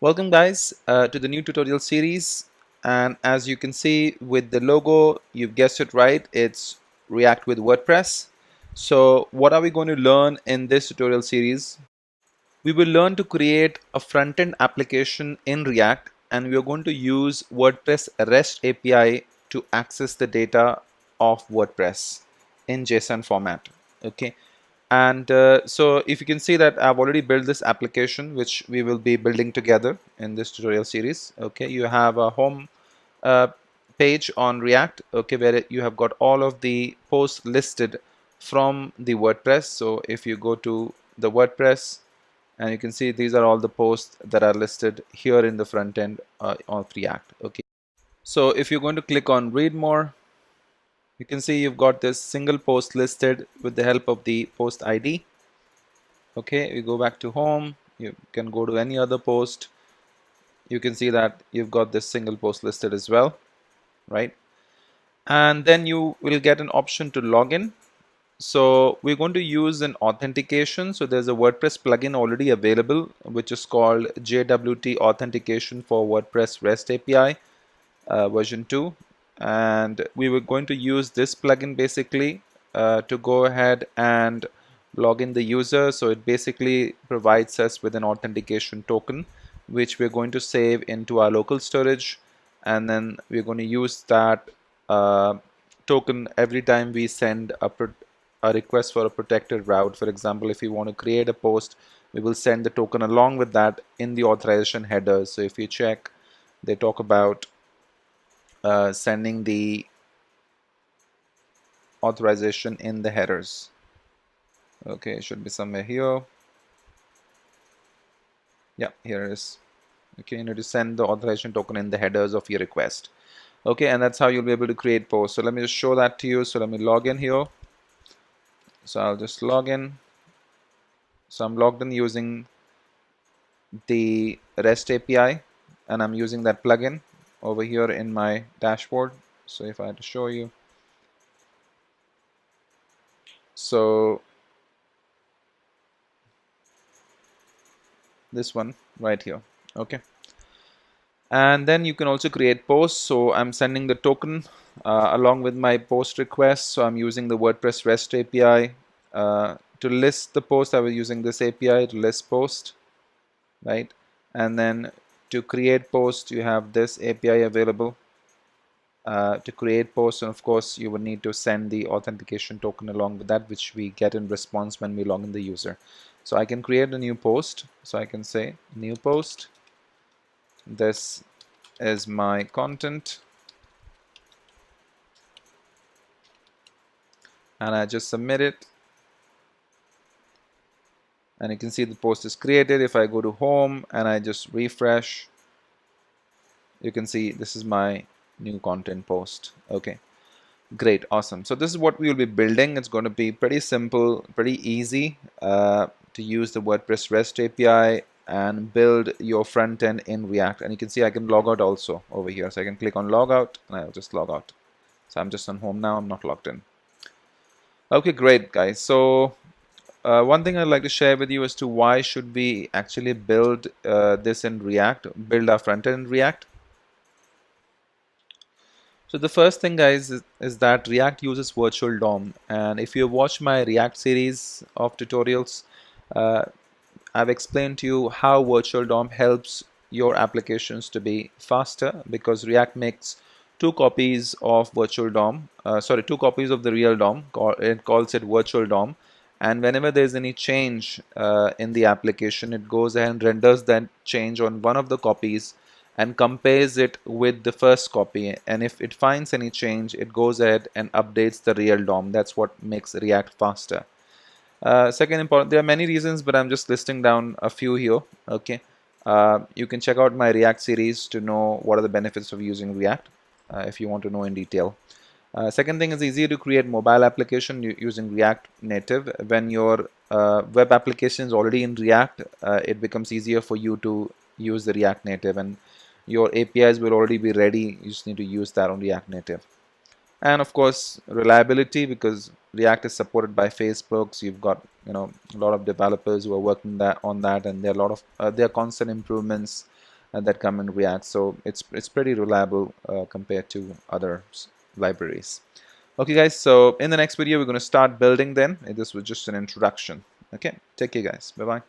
Welcome guys to the new tutorial series, and as you can see with the logo, you've guessed it right, it's React with WordPress. So what are we going to learn in this tutorial series? We will learn to create a front-end application in React, and we are going to use WordPress REST API to access the data of WordPress in JSON format. Okay. And so if you can see that I've already built this application, which we will be building together in this tutorial series. Okay, you have a home uh, page on React, okay, where you have got all of the posts listed from the WordPress. So if you go to the WordPress, and you can see these are all the posts that are listed here in the front end of React. Okay, so if you're going to click on read more, you can see you've got this single post listed with the help of the post ID. Okay, we go back to home, you can go to any other post, you can see that you've got this single post listed as well, right? And then you will get an option to log in. So we're going to use an authentication. So there's a WordPress plugin already available which is called JWT Authentication for WordPress REST API version 2, and we were going to use this plugin basically to go ahead and log in the user. So it basically provides us with an authentication token which we're going to save into our local storage, and then we're going to use that token every time we send a request for a protected route. For example, if you want to create a post, we will send the token along with that in the authorization headers. So if you check, they talk about sending the authorization in the headers. Okay, it should be somewhere here. Yeah, here it is. Okay, you need to send the authorization token in the headers of your request. Okay, and that's how you'll be able to create posts. So let me just show that to you. So let me log in here. So I'll just log in. So I'm logged in using the REST API, and I'm using that plugin over here in my dashboard. So if I had to show you, so this one right here. Okay, and then you can also create posts. So I'm sending the token along with my post request. So I'm using the WordPress REST API to list the post. I was using this API to list post, right? And then to create post, you have this API available to create posts, and of course you would need to send the authentication token along with that, which we get in response when we log in the user. So I can create a new post. So I can say new post, this is my content, and I just submit it, and you can see the post is created. If I go to home and I just refresh, you can see this is my new content post. Okay, great, awesome. So this is what we will be building. It's going to be pretty simple, pretty easy to use the WordPress REST API and build your front end in React. And you can see I can log out also over here. So I can click on log out and I'll just log out. So I'm just on home now, I'm not logged in. Okay, great guys. So one thing I'd like to share with you as to why should we actually build this in React, build our front end in React. So the first thing guys is that React uses virtual DOM, and if you watch my React series of tutorials, uh, I've explained to you how virtual DOM helps your applications to be faster, because React makes two copies of virtual DOM, two copies of the real DOM, it calls it virtual DOM, and whenever there's any change in the application, it goes ahead and renders that change on one of the copies and compares it with the first copy, and if it finds any change, it goes ahead and updates the real DOM. That's what makes React faster. Second important, there are many reasons, but I'm just listing down a few here. Okay, you can check out my React series to know what are the benefits of using React if you want to know in detail. Second thing is easier to create mobile application using React Native. When your web application is already in React, it becomes easier for you to use the React Native, and your APIs will already be ready. You just need to use that on React Native. And of course, reliability, because React is supported by Facebook. So you've got a lot of developers who are working on that, and there are a lot of there are constant improvements that come in React. So it's pretty reliable compared to other libraries. Okay guys, so in the next video we're going to start building them. This was just an introduction. Okay, take care guys, bye bye.